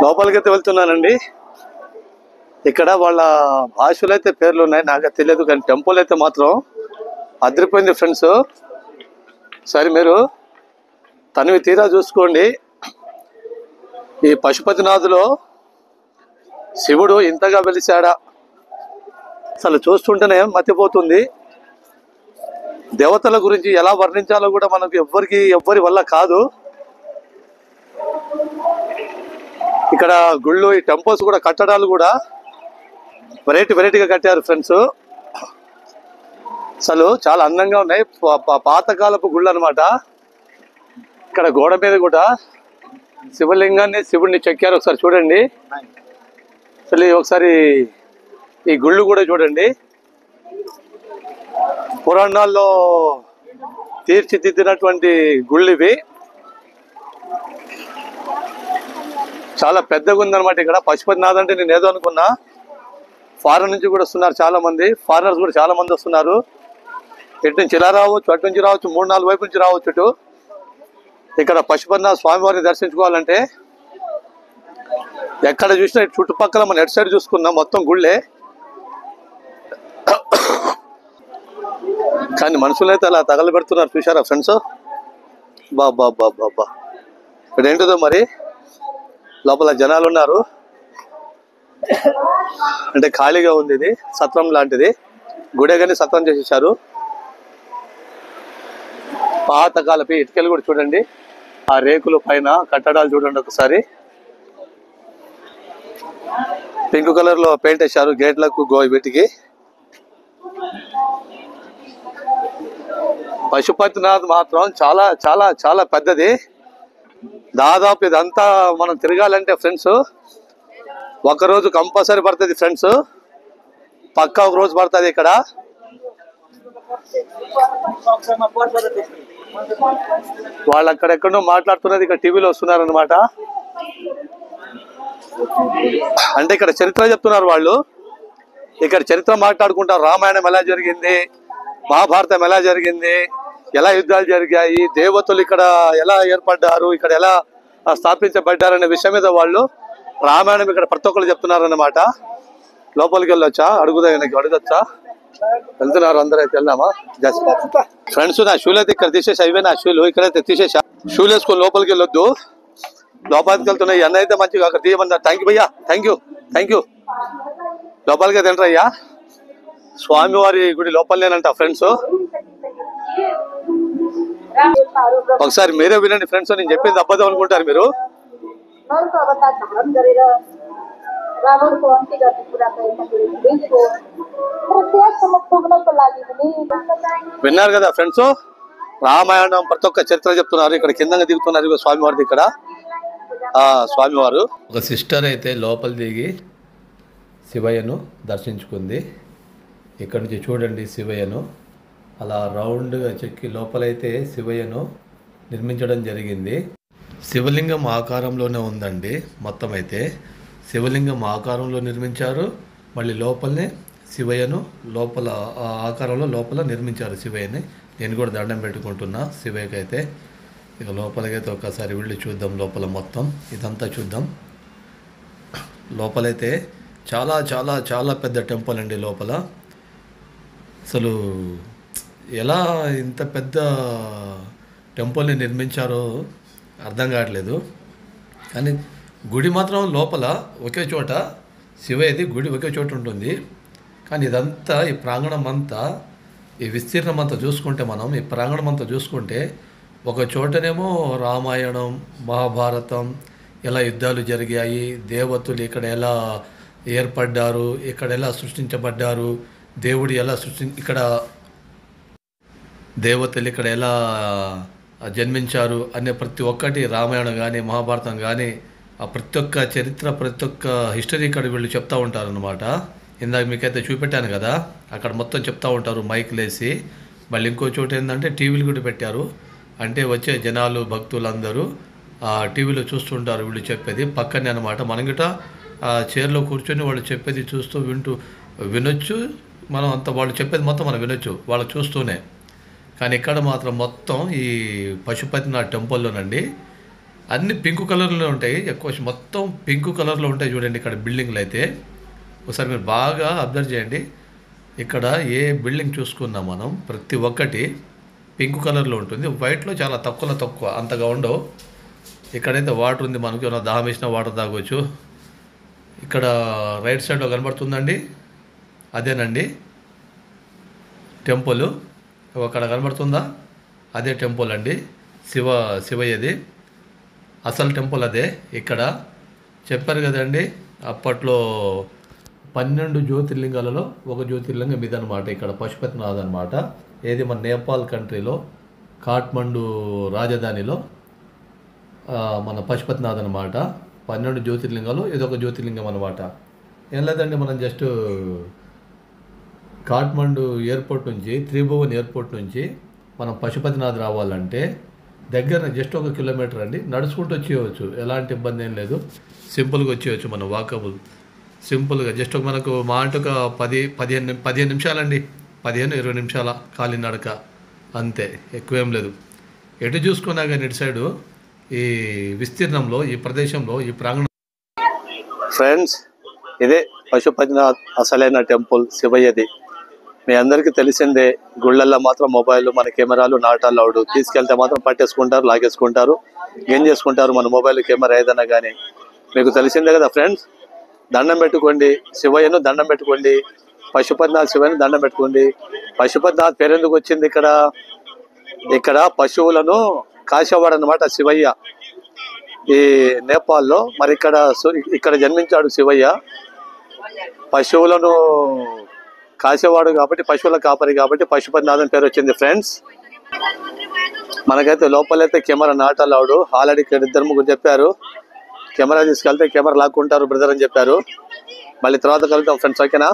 లోపలికైతే వెళ్తున్నానండి. ఇక్కడ వాళ్ళ భాషలు అయితే పేర్లు ఉన్నాయి, నాకు తెలియదు, కానీ టెంపుల్ అయితే మాత్రం అదిరిపోయింది ఫ్రెండ్స్. సరే మీరు తనివి తీరా చూసుకోండి. ఈ పశుపతినాథులో శివుడు ఇంతగా వెలిశాడా అసలు చూస్తుంటేనే మతిపోతుంది. దేవతల గురించి ఎలా వర్ణించాలో కూడా మనకు ఎవ్వరి వల్ల కాదు. ఇక్కడ గుళ్ళు, ఈ టెంపుల్స్ కూడా కట్టడాలు కూడా వెరైటీగా కట్టారు ఫ్రెండ్స్. అసలు చాలా అందంగా ఉన్నాయి, పాతకాలపు గుళ్ళు అనమాట. ఇక్కడ గోడ మీద కూడా శివలింగాన్ని, శివుడిని చెక్కారు. ఒకసారి చూడండి. అసలు ఒకసారి ఈ గుళ్ళు కూడా చూడండి. పురాణాల్లో తీర్చిదిద్దినటువంటి గుళ్ళు ఇవి. చాలా పెద్దగా ఉందన్నమాట. ఇక్కడ పశుపతినాథ్ అంటే నేను ఏదో అనుకున్నా. ఫారెన్ నుంచి కూడా వస్తున్నారు చాలా మంది, ఫారినర్స్ కూడా చాలా మంది వస్తున్నారు. ఇటు నుంచి ఇలా రావచ్చు, అటు నుంచి రావచ్చు, 3-4 వైపు నుంచి రావచ్చు. ఇటు ఇక్కడ పశుపతినాథ స్వామివారిని దర్శించుకోవాలంటే ఎక్కడ చూసినా చుట్టుపక్కల మనం ఎటు సైడ్ చూసుకున్నాం మొత్తం గుళ్ళే. కానీ మనుషులైతే అలా తగలబెడుతున్నారు, చూసారా ఫ్రెండ్స్? బాబా ఇక్కడ ఏంటిదో మరి, లోపల జనాలు ఉన్నారు. అంటే ఖాళీగా ఉంది, ఇది సత్రం లాంటిది. గుడే కానీ సత్రం చేసేసారు. పాతకాలపు ఇటుకలు కూడా చూడండి, ఆ రేకుల పైన కట్టడాలు చూడండి ఒకసారి. పింక్ కలర్ లో పెయింట్ వేశారు గేట్లకు, వీటికి. పశుపతినాథ్ మాత్రం చాలా చాలా చాలా పెద్దది. దాదాపు ఇదంతా మనం తిరగాలంటే ఫ్రెండ్స్ ఒకరోజు కంపల్సరీ పడుతుంది ఫ్రెండ్స్, పక్కా ఒక రోజు పడుతుంది. ఇక్కడ వాళ్ళు అక్కడెక్కడో మాట్లాడుతున్నది ఇక్కడ టీవీలో వస్తున్నారు అనమాట. అంటే ఇక్కడ చరిత్ర చెప్తున్నారు వాళ్ళు. ఇక్కడ చరిత్ర మాట్లాడుకుంటారు. రామాయణం ఎలా జరిగింది, మహాభారతం ఎలా జరిగింది, ఎలా యుద్ధాలు జరిగాయి, దేవతలు ఇక్కడ ఎలా ఏర్పడ్డారు, ఇక్కడ ఎలా స్థాపించబడ్డారనే విషయం మీద వాళ్ళు రామాయణం ఇక్కడ ప్రతి ఒక్కరు చెప్తున్నారు అన్నమాట. లోపలికి వెళ్ళొచ్చా, అడగొచ్చా? వెళ్తున్నారు అందరూ. అయితే వెళ్దామా ఫ్రెండ్స్? నా షూలు అయితే ఇక్కడ తీసేసా, ఇవే నా షూలు ఇక్కడైతే తీసేసా. షూలు వేసుకొని లోపలికి వెళ్ళొద్దు, లోపలికి వెళ్తున్నాయి. అన్న అయితే మంచిగా అక్కడ తీయమన్నారు. థ్యాంక్ యూ భయ్యా, థ్యాంక్ యూ. లోపలికి తింటారు అయ్యా. స్వామివారి గుడి లోపలేనంట ఫ్రెండ్స్. ఒకసారి మీరే వినండి ఫ్రెండ్స్, నేను చెప్పింది అబద్ధం అనుకుంటారు మీరు. విన్నారు కదా ఫ్రెండ్స్, రామాయణం ప్రతి ఒక్క చరిత్ర చెప్తున్నారు. ఇక్కడ కింద దిగుతున్నారు స్వామివారిది. ఇక్కడ స్వామివారు ఒక సిస్టర్ అయితే లోపల దిగి శివయ్యను దర్శించుకుంది. ఇక్కడ నుంచి చూడండి శివయ్యను అలా రౌండ్గా చెక్కి లోపలైతే శివయ్యను నిర్మించడం జరిగింది. శివలింగం ఆకారంలోనే ఉందండి. మొత్తం అయితే శివలింగం ఆకారంలో నిర్మించారు. మళ్ళీ లోపలనే శివయ్యను లోపల ఆకారంలో లోపల నిర్మించారు శివయ్యని. నేను కూడా దండం పెట్టుకుంటున్నా శివయ్యకి అయితే. ఇక లోపలికైతే ఒకసారి వెళ్ళి చూద్దాం. లోపల మొత్తం ఇదంతా చూద్దాం. లోపలైతే చాలా చాలా చాలా పెద్ద టెంపుల్ అండి. లోపల అసలు ఎలా ఇంత పెద్ద టెంపుల్ని నిర్మించారో అర్థం కావట్లేదు. కానీ గుడి మాత్రం లోపల ఒకే చోట, శివయ్యది గుడి ఒకే చోట ఉంటుంది. కానీ ఇదంతా ఈ ప్రాంగణం అంతా, ఈ విస్తీర్ణం అంతా చూసుకుంటే, మనం ఈ ప్రాంగణం అంతా చూసుకుంటే ఒక చోటనేమో రామాయణం, మహాభారతం ఎలా యుద్ధాలు జరిగాయి, దేవతలు ఇక్కడ ఎలా ఏర్పడ్డారు, ఇక్కడ ఎలా సృష్టించబడ్డారు, దేవుడు ఎలా ఇక్కడ దేవతలు ఇక్కడ ఎలా జన్మించారు అనే ప్రతి ఒక్కటి రామాయణం కానీ మహాభారతం కానీ ఆ ప్రతి ఒక్క చరిత్ర ప్రతి ఒక్క హిస్టరీ ఇక్కడ వీళ్ళు చెప్తూ ఉంటారనమాట. ఇందాక మీకైతే చూపెట్టాను కదా, అక్కడ మొత్తం చెప్తూ ఉంటారు మైక్లు వేసి. మళ్ళీ ఇంకో చోటు ఏంటంటే టీవీలు కూడా పెట్టారు. అంటే వచ్చే జనాలు భక్తులందరూ ఆ టీవీలో చూస్తుంటారు వీళ్ళు చెప్పేది పక్కనే అనమాట. మనం గిట ఆ చైర్లో కూర్చొని వాళ్ళు చెప్పేది చూస్తూ వినొచ్చు. మనం అంత వాళ్ళు చెప్పేది మొత్తం మనం వినొచ్చు వాళ్ళు చూస్తూనే. కానీ ఇక్కడ మాత్రం మొత్తం ఈ పశుపతినాథ్ టెంపుల్లోనండి అన్ని పింక్ కలర్లో ఉంటాయి. ఎక్కువ మొత్తం పింక్ కలర్లో ఉంటాయి చూడండి ఇక్కడ బిల్డింగ్లు అయితే. ఒకసారి మీరు బాగా అబ్జర్వ్ చేయండి. ఇక్కడ ఏ బిల్డింగ్ చూసుకున్నా మనం ప్రతి ఒక్కటి పింక్ కలర్లో ఉంటుంది. వైట్లో చాలా తక్కువ అంతగా ఉండవు. ఇక్కడైతే వాటర్ ఉంది, మనకి ఏమైనా దాహం వేసినా వాటర్ తాగవచ్చు. ఇక్కడ రైట్ సైడ్లో కనబడుతుందండి, అదేనండి టెంపుల్. అక్కడ కనబడుతుందా, అదే టెంపుల్ అండి, శివయ్యది అసలు టెంపుల్ అదే. ఇక్కడ చెప్పారు కదండి అప్పట్లో 12 జ్యోతిర్లింగాలలో ఒక జ్యోతిర్లింగం ఇదనమాట. ఇక్కడ పశుపతినాథ్ అనమాట. ఏది మన నేపాల్ కంట్రీలో కాఠ్మండు రాజధానిలో మన పశుపతినాథ్ అనమాట. 12 జ్యోతిర్లింగాలు ఇదొక జ్యోతిర్లింగం అనమాట. ఏం లేదండి, మనం జస్ట్ కాఠ్మండు ఎయిర్పోర్ట్ నుంచి త్రిభువన్ ఎయిర్పోర్ట్ నుంచి మనం పశుపతినాథ్ రావాలంటే దగ్గర జస్ట్ 1 కిలోమీటర్ అండి. నడుచుకుంటూ వచ్చేయవచ్చు, ఎలాంటి ఇబ్బంది ఏం లేదు. సింపుల్గా వచ్చేయచ్చు, మనం వాకబుల్ సింపుల్గా. జస్ట్ మనకు మా అంటే ఒక 15 నిమిషాలండి, 15-20 నిమిషాల కాలినడక అంతే, ఎక్కువేం లేదు. ఎటు చూసుకున్నా కానీ ఇటు సైడు ఈ విస్తీర్ణంలో ఈ ప్రదేశంలో ఈ ప్రాంగణం. ఫ్రెండ్స్, ఇదే పశుపతినాథ్ అసలైన టెంపుల్ శివయ్యది. మీ అందరికీ తెలిసిందే, గుళ్ళల్లో మాత్రం మొబైల్ మన కెమెరాలు నాట్ అలౌడ్. తీసుకెళ్తే మాత్రం పట్టేసుకుంటారు, లాగేసుకుంటారు, గేమ్ చేసుకుంటారు మన మొబైల్ కెమెరా ఏదైనా కానీ. మీకు తెలిసిందే కదా ఫ్రెండ్స్. దండం పెట్టుకోండి శివయ్యను, దండం పెట్టుకోండి పశుపతినాథ్ శివయ్యను దండం పెట్టుకోండి. పశుపతినాథ్ పేరు ఎందుకు వచ్చింది? ఇక్కడ పశువులను కాసేవాడు అనమాట శివయ్య, ఈ నేపాల్లో. మరి ఇక్కడ జన్మించాడు శివయ్య. పశువులను కాసేవాడు కాబట్టి, పశువుల కాపరి కాబట్టి పశుపతినాథ్ పేరు వచ్చింది ఫ్రెండ్స్. మనకైతే లోపలైతే కెమెరా నాట్ అలౌడ్. ఆల్రెడీ ఇక్కడ 2-3 చెప్పారు, కెమెరా తీసుకెళ్తే కెమెరా లాక్కుంటారు బ్రదర్ అని చెప్పారు. మళ్ళీ తర్వాత కలుద్దాం ఫ్రెండ్స్, ఓకేనా?